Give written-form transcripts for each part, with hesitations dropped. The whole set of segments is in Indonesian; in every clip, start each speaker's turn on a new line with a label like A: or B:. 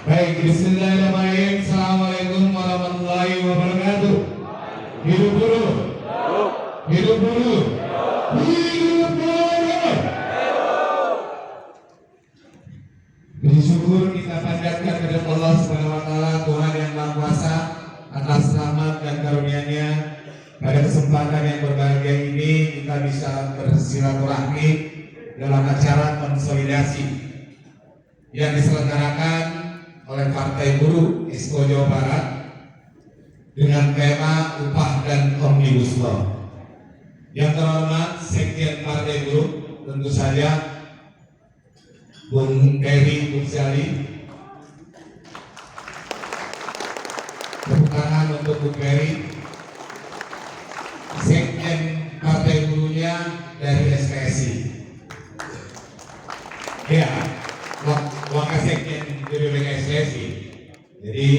A: Baik, bismillahirrahmanirrahim. Assalamualaikum warahmatullahi wabarakatuh. Hidup buruh. Hidup buruh. Hidup buruh. Puji syukur kita panjatkan kepada Allah Subhanahu wa taala, Tuhan yang Maha Kuasa, atas rahmat dan karunia-Nya. Pada kesempatan yang berbahagia ini kita bisa bersilaturahmi dalam acara konsolidasi yang diselenggarakan oleh Partai Buruh Exco Jawa Barat dengan tema upah dan Omnibus Law. Yang terhormat Sekjen Partai Buruh, tentu saja Bung Peri Buksali. Tepuk tangan untuk Bung Peri. Sekjen Partai Buruhnya dari SPSI. Ya, wakil sekjen DPP SPSI. Jadi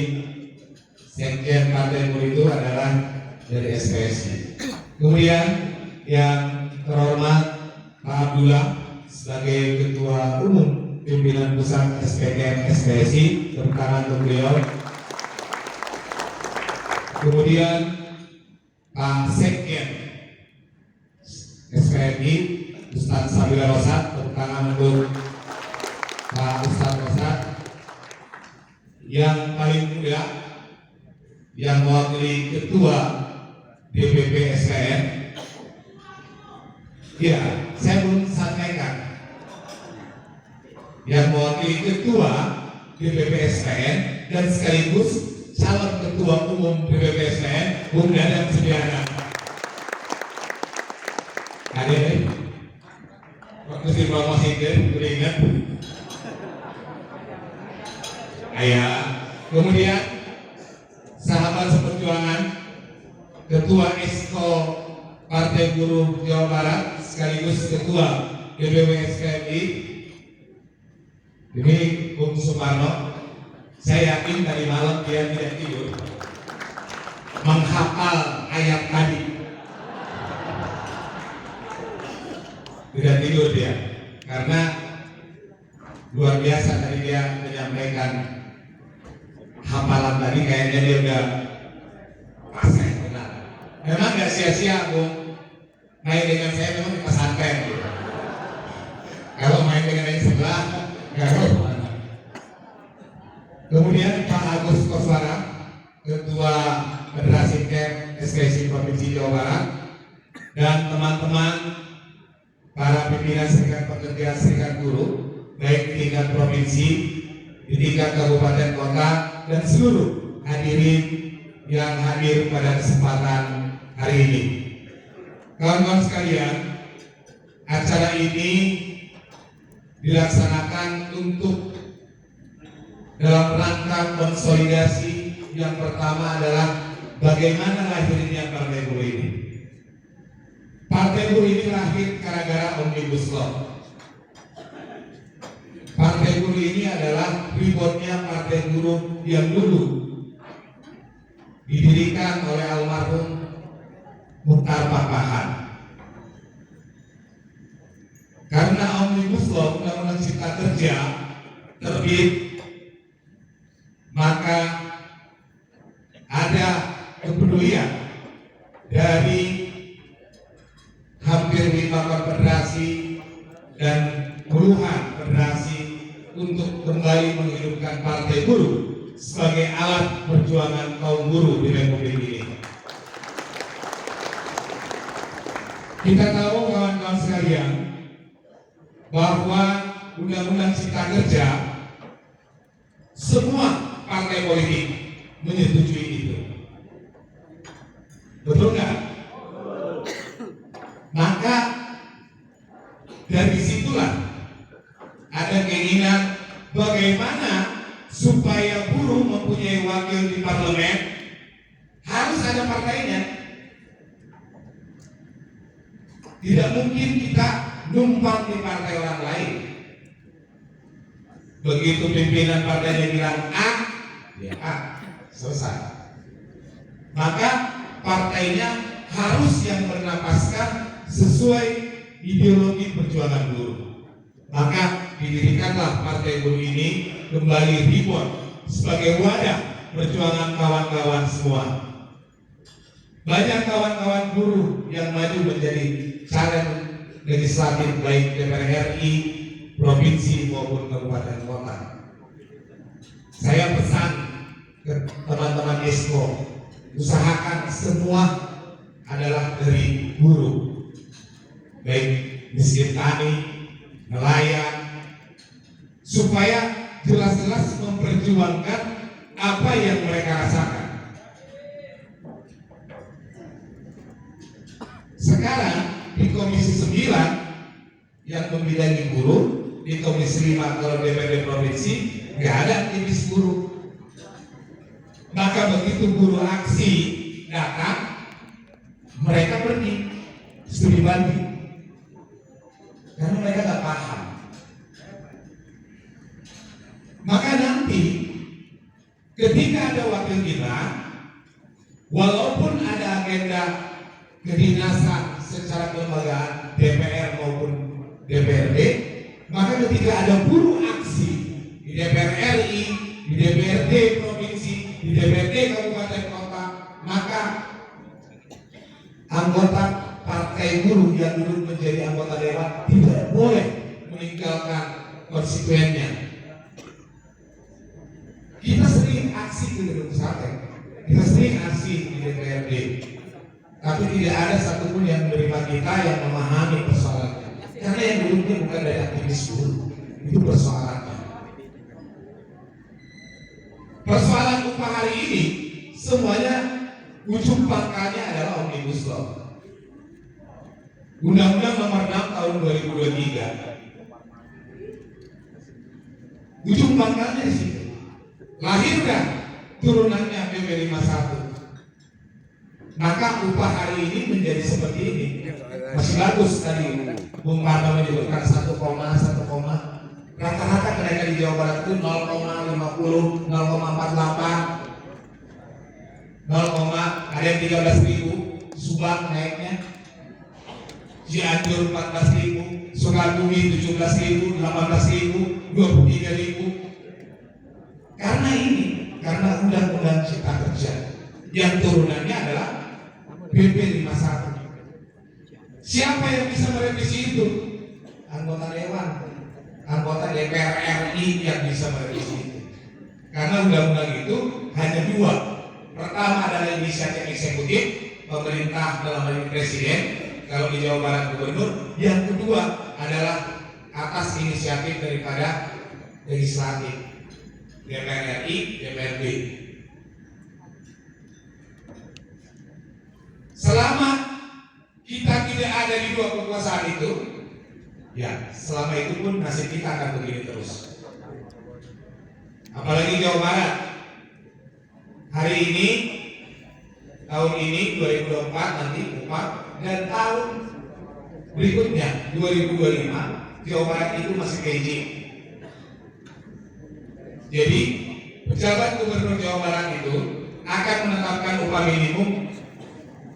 A: sekjen Partai Buruh itu adalah dari SPSI. Kemudian yang terhormat Pak Abdullah sebagai Ketua Umum Pimpinan Pusat SPKM SPSI, tepuk tangan untuk beliau. Kemudian Pak Sekjen SPMI Ustadz Sabila Rosat, tepuk tangan untuk Pak Ustadz Rosat. Yang paling muda yang mewakili Ketua DPP SKN, ya saya belum sampaikan, yang mewakili Ketua DPP SKN dan sekaligus calon Ketua Umum DPP SKN, Bung Dadang Sudiana. Hadir, waktu si promosi itu beringat. Ayah, kemudian sahabat seperjuangan Ketua Exco Partai Buruh Jawa Barat sekaligus Ketua DPW SKMI, ini Bung Sumarno. Saya yakin tadi malam dia tidak tidur menghafal ayat tadi. Tidak tidur dia karena luar biasa tadi dia menyampaikan hafalan tadi, kayaknya dia udah pasai benar. Memang gak sia-sia Bung main dengan saya, memang di pesantren gitu. Kalau main dengan yang sebelah gak tahu. Kemudian Pak Agus Koswara, Ketua Federasi KEM SPSI Provinsi Jawa Barat, dan teman-teman para pimpinan Serikat Pekerja Serikat Buruh baik di tingkat provinsi, di tingkat kabupaten kota, dan seluruh hadirin yang hadir pada kesempatan hari ini. Kawan-kawan sekalian, acara ini dilaksanakan untuk dalam rangka konsolidasi. Yang pertama adalah bagaimana lahirnya Partai Buruh ini. Partai Buruh ini lahir gara-gara Omnibus Law. Partai Buruh ini adalah ributnya Partai Buruh yang dulu didirikan oleh almarhum Muchtar Pakpahan. Karena Omnibus Law, Undang-Undang Cipta Kerja terbit, maka ada kepedulian dari hampir 5 konfederasi dan puluhan federasi untuk kembali menghidupkan Partai Buruh sebagai alat perjuangan kaum buruh di Republik ini. Kita tahu kawan-kawan sekalian bahwa Undang-Undang Cipta Kerja semua partai politik menyetujui itu. Betul nggak? Maka dari situlah ada keinginan bagaimana supaya buruh mempunyai wakil di parlemen, harus ada partainya. Tidak mungkin kita numpang di partai orang lain. Begitu pimpinan partainya bilang A, ya A, selesai. Maka partainya harus yang bernapaskan sesuai ideologi perjuangan buruh. Maka didirikanlah Partai Buruh ini kembali reborn sebagai wadah perjuangan kawan-kawan semua. Banyak kawan-kawan guru yang maju menjadi caleg legislatif baik DPR RI, provinsi maupun kabupaten kota. Saya pesan ke teman-teman ESKO, usahakan semua adalah dari guru, baik miskin tani, nelayan, supaya jelas-jelas memperjuangkan apa yang mereka rasakan. Sekarang di Komisi 9 yang membidangi guru, di Komisi 5 kalau DPRD provinsi nggak ada aktivis guru. Maka begitu guru aksi datang, mereka pergi studi banding karena mereka nggak paham. Maka nanti ketika ada wakil kita, walaupun ada agenda kedinasan secara kelembagaan DPR maupun DPRD, maka ketika ada buruh aksi di DPR RI, di DPRD provinsi, di DPRD kabupaten kota, maka anggota partai buruh yang dulu menjadi anggota dewan tidak boleh meninggalkan konstituennya. Kita sering aksi di gedung sate, kita sering aksi di DPRD, tapi tidak ada satupun yang menerima kita yang memahami persoalannya. Karena yang dulunya bukan dari aktivis buruh, itu persoalannya. Persoalan upah hari ini semuanya ujung pangkalnya adalah Omnibus Law. Undang-Undang Nomor 6 Tahun 2023. Ujung pangkalnya di situ. Lahirkan turunannya PP 51. Maka upah hari ini menjadi seperti ini. Masih bagus tadi Bung Parto menyebutkan 1, rata-rata kenaikan di Jawa Barat itu 0,50, 0,48, 0, ada yang 13.000, Subang naiknya, Cianjur 14.000, Sukabumi 17.000, 18.000, 23.000. Karena ini, karena Undang-Undang Cipta Kerja yang turunannya adalah PP 51. Siapa yang bisa merevisi itu? Anggota dewan, anggota DPR RI yang bisa merevisi itu. Karena undang-undang itu hanya dua. Pertama adalah inisiatif eksekutif, pemerintah dalam hal ini presiden, kalau di Jawa Barat gubernur. Yang kedua adalah atas inisiatif daripada legislatif, DPR RI, DPRD. Selama kita tidak ada di dua kekuasaan itu, ya selama itu pun nasib kita akan begini terus. Apalagi Jawa Barat. Hari ini, tahun ini 2024 nanti upah, dan tahun berikutnya 2025 Jawa Barat itu masih PJ. Jadi pejabat gubernur Jawa Barat itu akan menetapkan upah minimum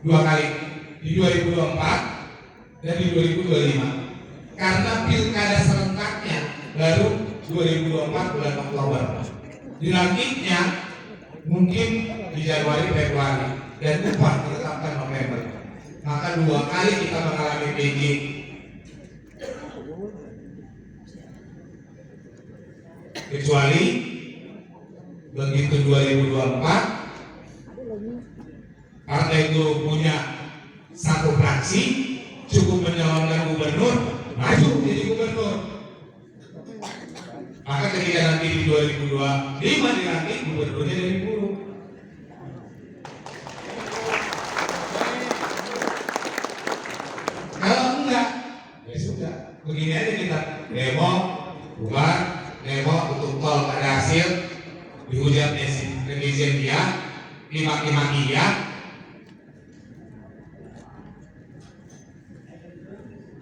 A: 2 kali, di 2024 dan di 2025. Karena pilkada serentaknya baru 2024 bulan Oktober. Dilantiknya mungkin di Januari Februari dan upah ditetapkan November. Maka 2 kali kita mengalami PJ. Kecuali begitu 2024 partai itu punya satu fraksi cukup menyalonkan gubernur, maju jadi gubernur. Maka ketika nanti di 2025 dilantik gubernurnya dari buruh. Kalau enggak, ya sudah. Begini aja kita demo, bubar, demo untuk tol ada hasil, dihujat netizen dia, dimaki-maki dia.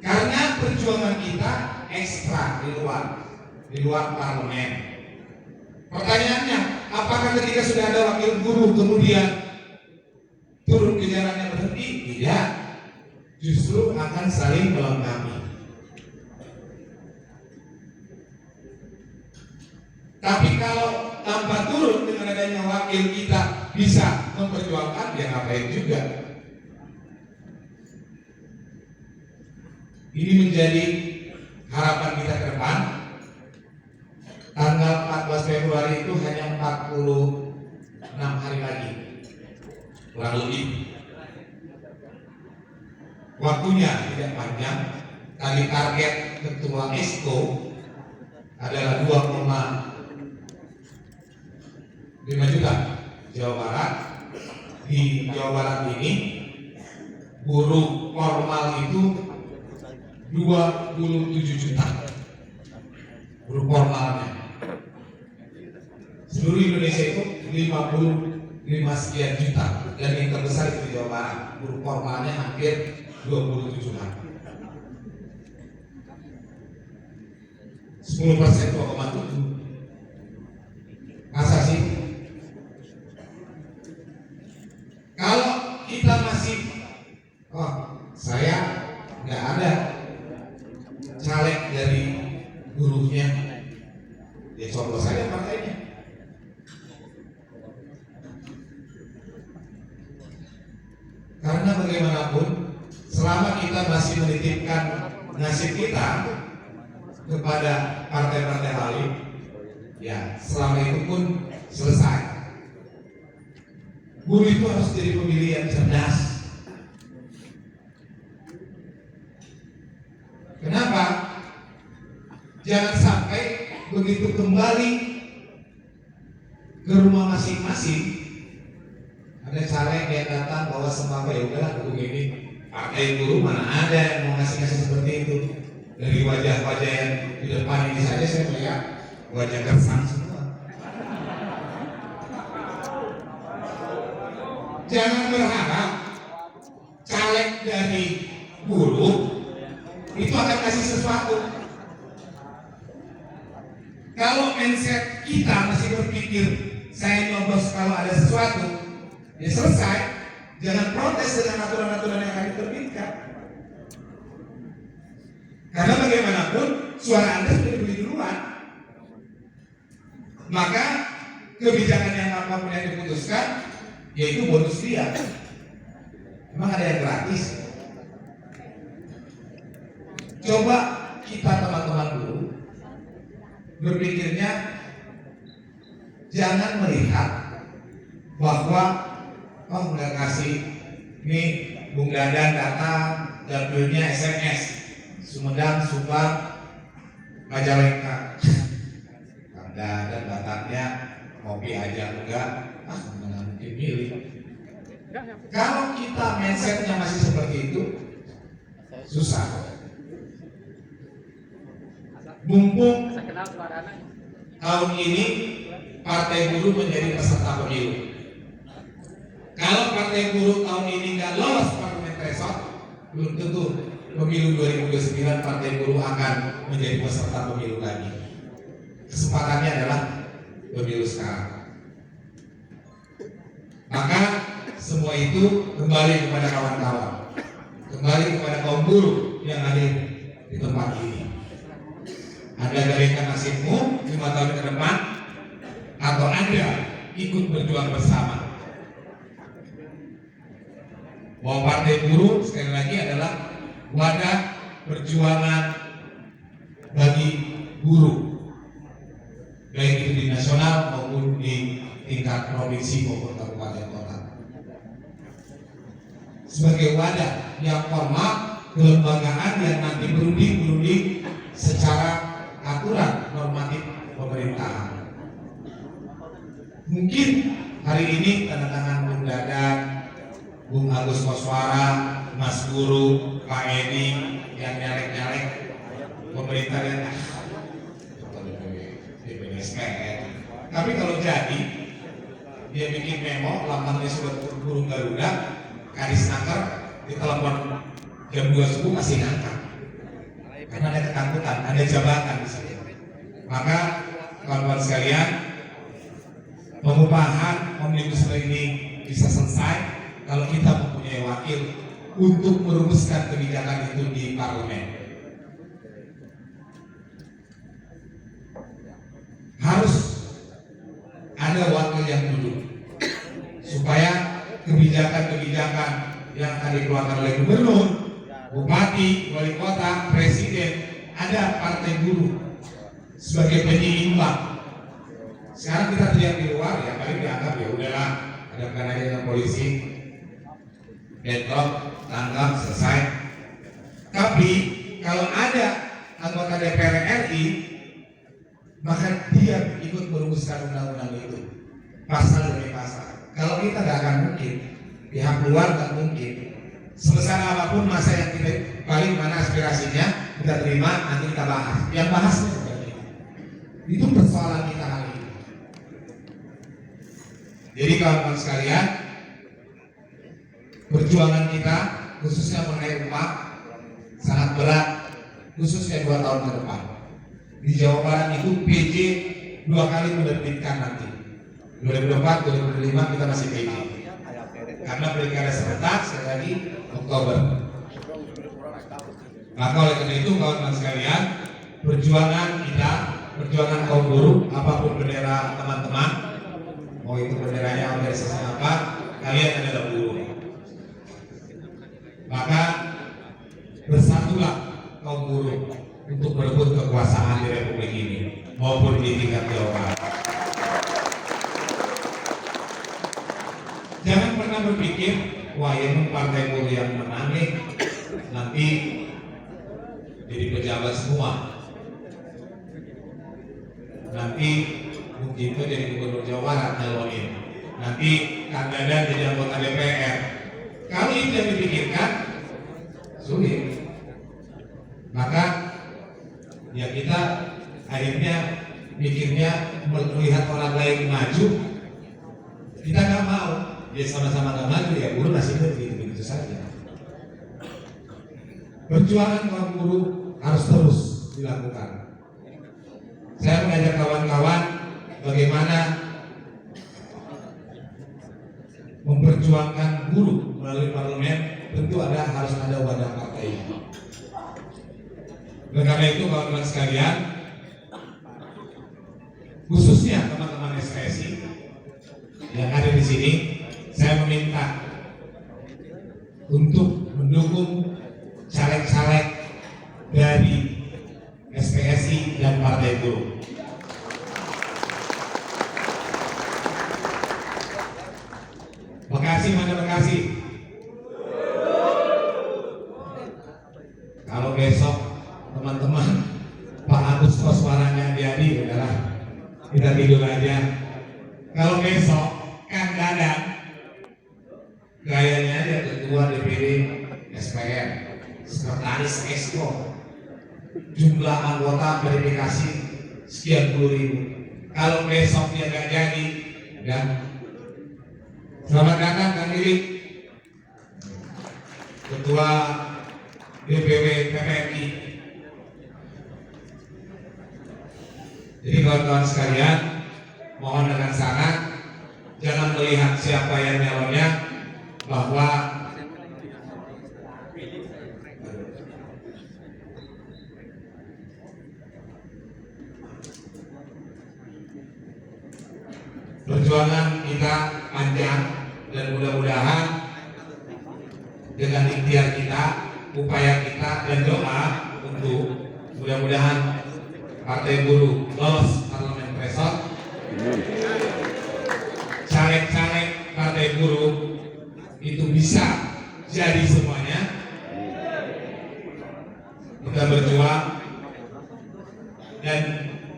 A: Karena perjuangan kita ekstra di luar parlemen. Pertanyaannya, apakah ketika sudah ada wakil guru kemudian turun ke jalannya berhenti? Tidak, justru akan saling melengkapi. Tapi kalau tanpa turun dengan adanya wakil kita bisa memperjuangkan, ya ngapain juga. Ini menjadi harapan kita ke depan. Tanggal 14 Februari itu hanya 46 hari lagi, kurang lebih. Waktunya tidak panjang. Tadi target Ketua ESCO adalah 2,5 juta Jawa Barat. Di Jawa Barat ini buruh formal itu 27 juta buruh formalnya. Seluruh Indonesia itu 55 sekian juta, dan yang terbesar itu di Jawa Barat. Buruh formalnya hampir 27 juta. 10% 2,7. Masa sih? Kalau kita masih, saya nggak ada caleg dari buruhnya, ya coblos saja partainya. Karena bagaimanapun, selama kita masih menitipkan nasib kita kepada partai-partai lain, ya selama itu pun selesai. Buruh itu harus jadi pemilih yang cerdas. Kenapa? Jangan sampai begitu kembali ke rumah masing-masing, ada caleg yang datang bawa sembako, ya udahlah dukung ini. Partai buruh mana ada yang mau ngasih-ngasih seperti itu. Dari wajah-wajah yang di depan ini saja saya melihat wajah gersang semua. Jangan berharap caleg dari buruh itu akan kasih sesuatu. Kalau mindset kita masih berpikir saya nyoblos kalau ada sesuatu, ya selesai. Jangan protes dengan aturan-aturan yang akan diterbitkan. Karena bagaimanapun suara Anda sudah dibeli duluan. Maka kebijakan yang apapun yang diputuskan, yaitu bonus dia. Memang ada yang gratis. Coba kita teman-teman dulu berpikirnya, jangan melihat bahwa nggak kasih nih Bung Dadan datang, dapilnya SMS Sumedang, Subang, Majalengka. Kang Dadan datangnya ngopi aja enggak, mana mungkin milih. Kalau kita mindsetnya masih seperti itu, susah. Mumpung tahun ini Partai Buruh menjadi peserta pemilu. Kalau Partai Buruh tahun ini nggak lolos parlemen threshold, belum tentu pemilu 2029 Partai Buruh akan menjadi peserta pemilu lagi. Kesempatannya adalah pemilu sekarang. Maka semua itu kembali kepada kawan-kawan, kembali kepada kaum buruh yang ada di tempat ini. Anda galikan nasibmu 5 tahun ke depan, atau Anda ikut berjuang bersama. Bahwa Partai Buruh sekali lagi adalah wadah perjuangan bagi buruh, baik itu di nasional maupun di tingkat provinsi maupun kabupaten kota. Sebagai wadah yang formal, kelembagaan yang nanti berunding secara aturan normatif pemerintahan. Mungkin hari ini tanda tangan Bung Dadan, Bung Agus Koswara, Mas Guru, Pak Edi yang nyalek-nyalek pemerintah dan DPSPN. Tapi kalau jadi dia bikin memo, lambangnya surat burung Garuda, Kadis Naker, ditelepon jam 2 subuh masih ngangkat. Karena ada ketakutan, ada jabatan di sana. Maka kawan-kawan sekalian, pengupahan omnibus law ini bisa selesai kalau kita mempunyai wakil untuk merumuskan kebijakan itu di parlemen. Harus ada wakil yang duduk supaya kebijakan-kebijakan yang akan dikeluarkan oleh gubernur, bupati, wali kota, presiden, ada partai buruh sebagai penyeimbang. Sekarang kita teriak di luar ya paling dianggap ya udahlah, hadapkan aja dengan polisi, bentrok, tangkap, selesai. Tapi kalau ada anggota DPR RI, maka dia ikut merumuskan undang-undang itu pasal demi pasal. Kalau kita nggak akan mungkin, pihak luar nggak mungkin. Sebesar apapun masa yang kita paling mana aspirasinya kita terima, nanti kita bahas. Yang bahasnya seperti itu persoalan kita hari ini. Jadi kawan-kawan sekalian, perjuangan kita khususnya mengenai upah sangat berat, khususnya 2 tahun ke depan. Di Jawa Barat itu PJ 2 kali menerbitkan nanti. 2024, 2025 kita masih PJ. Karena pilkada serentak sekali lagi Oktober. Maka oleh karena itu kawan-kawan sekalian, perjuangan kita, perjuangan kaum buruh, apapun bendera teman-teman, mau itu benderanya organisasi apa, kalian adalah buruh. Maka bersatulah kaum buruh untuk merebut kekuasaan di Republik ini maupun di tingkat Jawa Barat. Jangan pernah berpikir, wah ini partai buruh yang menang nih, nanti jadi pejabat semua. Nanti mungkin itu jadi gubernur Jawa Barat nyalonin. Nanti Kang Dadan jadi anggota DPR. Kalau itu yang dipikirkan, sulit. Maka ya kita akhirnya mikirnya melihat orang lain maju, kita nggak mau. Ya sama-sama nggak maju, ya buruh nasibnya begitu saja. Perjuangan kaum buruh harus terus dilakukan. Saya mengajak kawan-kawan bagaimana memperjuangkan buruh melalui parlemen. Tentu harus ada wadah partai. Dan karena itu kawan-kawan sekalian, khususnya teman-teman SPSI yang ada di sini, saya meminta untuk mendukung caleg-caleg dari SPSI dan Partai Buruh. Bekasi mana Bekasi? Kalau besok teman-teman Pak Agus Koswaranya jadi udahlah kita tidur aja. Kalau besok Kang Dadan gayanya aja ketua DPD SPR, sekretaris Exco, jumlah anggota verifikasi sekian puluh ribu. Kalau besok dia nggak jadi, dan selamat datang Kang Diri, ketua DPW PPMI. Jadi kawan-kawan sekalian, mohon dengan sangat jangan melihat siapa yang nyalonnya, bahwa perjuangan kita panjang dan mudah-mudahan dengan ikhtiar kita, upaya kita dan doa untuk mudah-mudahan Partai Buruh lolos parlemen besok, caleg-caleg Partai Buruh itu bisa jadi semuanya. Kita berjuang, dan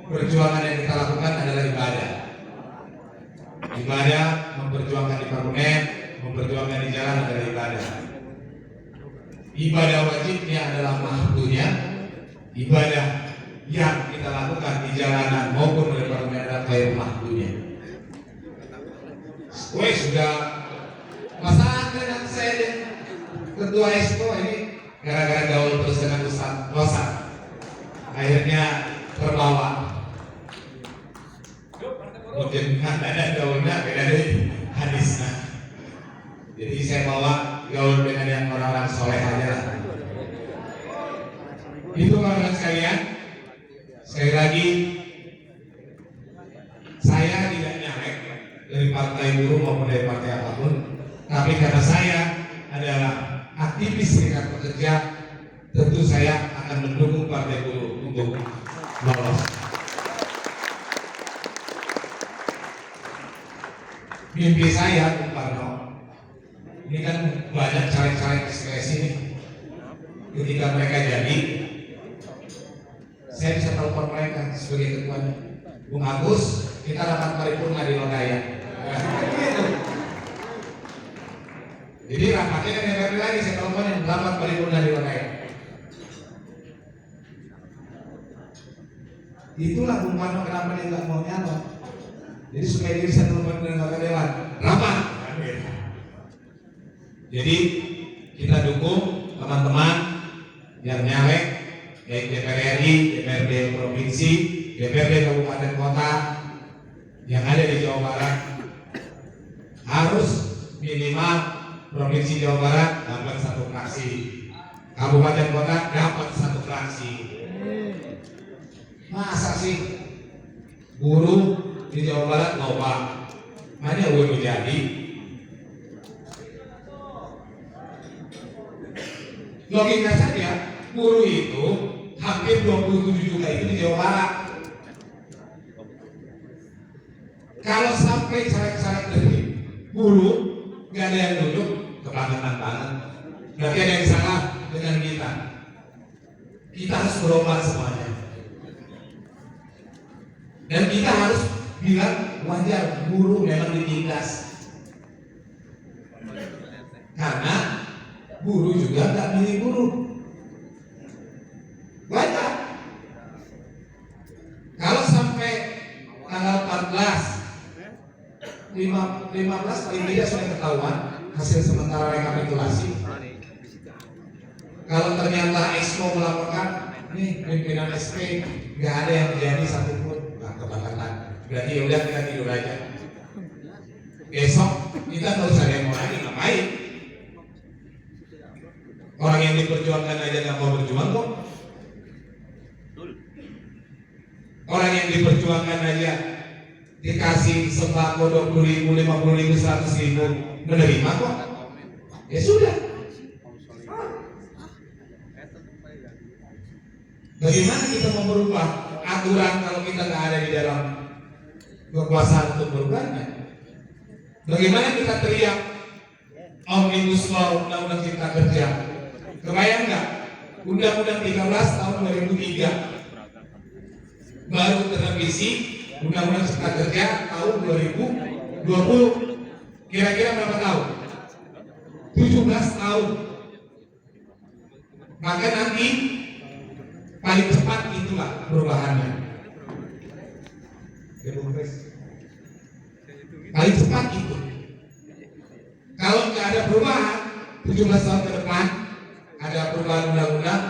A: perjuangan yang kita lakukan adalah ibadah. Ibadah memperjuangkan di parlemen, memperjuangkan di jalan adalah ibadah. Ibadah wajibnya adalah mahdunya. Ibadah yang kita lakukan di jalanan maupun di parlemen adalah kayak mahdunya. Sudah masa dengan saya dan ketua Exco ini gara-gara gaul terus dengan Ustaz Rosa, akhirnya terbawa. Mungkin ada gaulnya beda dari hadisnya. Jadi saya bawa gaul dengan yang orang-orang soleh aja lah. Itu kawan-kawan sekalian. Sekali lagi, saya tidak nyalek partai buruh maupun dari partai apapun, tapi karena saya adalah aktivis serikat pekerja, tentu saya akan mendukung partai buruh untuk lolos. Mimpi saya, Bung Parno, ini kan banyak caleg-caleg ekspresi nih. Ketika mereka jadi, saya bisa telepon mereka sebagai ketuanya. Bung Agus, kita rapat paripurna di Lodaya. Jadi rapatnya kan DPRD lagi, saya teleponin rapat paripurna di Lodaya. Itulah Bung Parno kenapa dia nggak mau nyalon. Jadi supaya dia bisa telepon dengan anggota dewan, rapat. Jadi kita dukung teman-teman yang nyalek, baik DPR RI, DPRD provinsi, DPRD kabupaten kota yang ada di Jawa Barat, harus minimal provinsi Jawa Barat dapat 1 fraksi, kabupaten kota dapat 1 fraksi. Masa sih buruh di Jawa Barat loba, hanya buruh jadi. Logika saja, buruh itu hampir 27 juta itu di Jawa Barat. Kalau sampai caleg-caleg dari buruh nggak ada yang duduk, kebangetan banget. Berarti ada yang salah dengan kita. Kita harus berobat semuanya. Dan kita harus bilang wajar buruh memang ditindas. Karena buruh juga nggak milih buruh. Wajar. Kalau sampai tanggal 15 paling tidak sudah ketahuan hasil sementara rekapitulasi. Kalau ternyata Expo melaporkan nih pimpinan SP nggak ada yang menjadi satupun, nah kebangkatan. Berarti udah kita tidur aja. Besok kita nggak usah demo lagi, ngapain? Orang yang diperjuangkan aja nggak mau berjuang kok. Orang yang diperjuangkan aja dikasih sembako 20.000, 50.000, 100.000 menerima kok. Ya sudah. Bagaimana kita mau merubah aturan kalau kita nggak ada di dalam kekuasaan untuk merubahnya? Bagaimana kita teriak Omnibus Law, Undang-Undang Cipta Kerja? Kebayang nggak? Undang-Undang 13 tahun 2003 baru terrevisi Undang-Undang Cipta Kerja tahun 2020. Kira-kira berapa tahun? 17 tahun. Maka nanti paling cepat itulah perubahannya. Paling cepat itu. Kalau nggak ada perubahan 17 tahun ke depan, ada perubahan undang-undang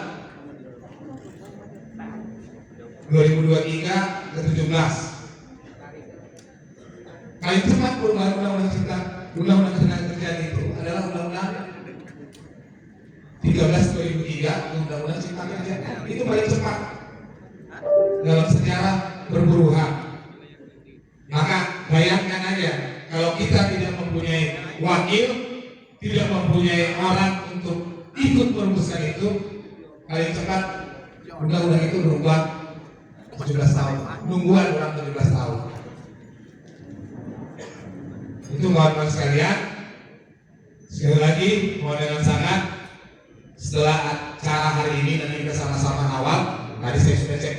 A: 2023 ke 17. Paling cepat perubahan undang-undang tenaga kerja itu adalah undang-undang 13 2003, undang-undang cipta kerja. Itu paling cepat dalam sejarah perburuhan. Maka bayangkan aja kalau kita tidak mempunyai wakil, tidak mempunyai orang untuk ikut merumuskan itu, paling cepat undang-undang itu berubah 17 tahun. Nungguan orang 17 tahun. Itu kawan-kawan sekalian. Sekali lagi mohon dengan sangat, setelah acara hari ini nanti kita sama-sama awal. Tadi saya sudah cek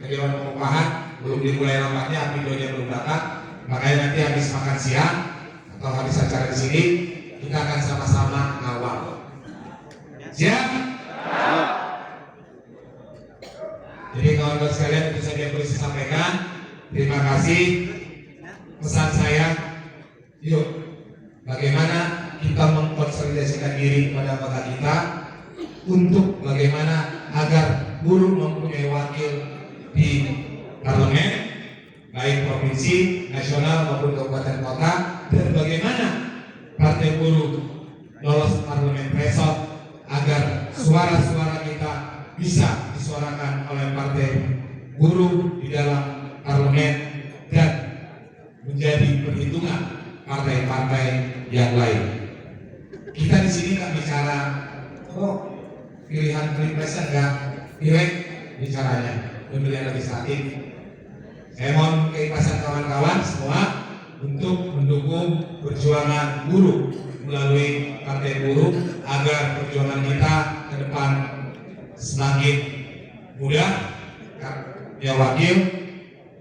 A: ke Dewan Pengupahan, belum dimulai rampaknya, apidonya belum datang. Makanya nanti habis makan siang atau habis acara di sini kita akan sama-sama ngawal. Siap? Jadi kawan-kawan sekalian, itu saja yang boleh saya sampaikan. Terima kasih. Pesan saya, yuk bagaimana kita mengkonsolidasikan diri kepada bangsa kita untuk bagaimana agar buruh mempunyai wakil di parlemen, baik provinsi, nasional maupun kabupaten kota, dan bagaimana partai buruh lolos parlemen threshold agar suara-suara kita bisa disuarakan oleh partai buruh di dalam parlemen dan menjadi perhitungan partai-partai yang lain. Kita di sini nggak bicara, pilihan pilpresnya nggak pilek bicaranya, pemilihan legislatif. Saya mohon keikhlasan kawan-kawan semua untuk mendukung perjuangan buruh melalui Partai Buruh agar perjuangan kita ke depan semakin mudah, ya wakil,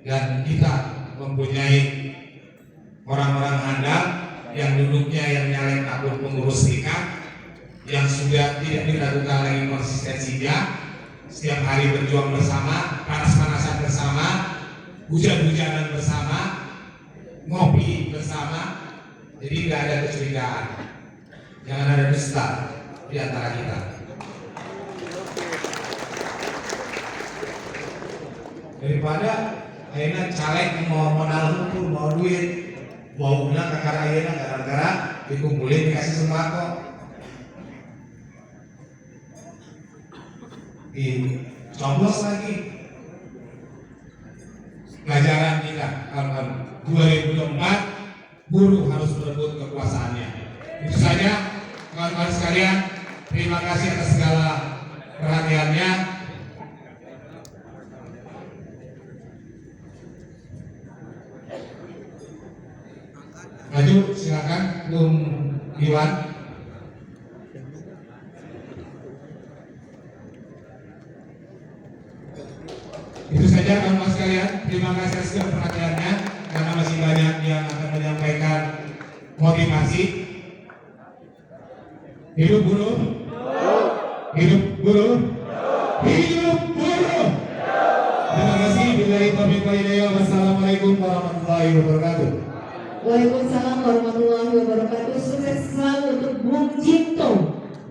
A: dan kita mempunyai orang-orang handal yang duduknya yang nyalek akun pengurus serikat yang sudah tidak diragukan lagi konsistensinya, setiap hari berjuang bersama, panas-panasan bersama, hujan-hujanan bersama, ngopi bersama. Jadi nggak ada kecurigaan, jangan ada dusta di antara kita. Daripada ayeuna caleg mau modal hukum, mau duit, mau guna kakak ayeuna gara-gara dikumpulin dikasih sembako, dicoblos lagi. Pelajaran kita kawan-kawan, 2024 buruh harus berebut kekuasaannya. Itu saja kawan-kawan sekalian. Terima kasih atas segala perhatiannya. Maju silakan Bung Iwan. Itu saja kawan-kawan sekalian. Terima kasih atas segala perhatiannya, karena masih banyak yang akan menyampaikan motivasi. Hidup buruh, hidup buruh, hidup buruh. Terima kasih. Billahi taufiq wal hidayah. Wassalamualaikum warahmatullahi wabarakatuh.
B: Waalaikumsalam warahmatullahi wabarakatuh. Sukses selalu untuk Bung Jinto,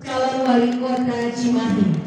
B: calon wali kota Cimahi.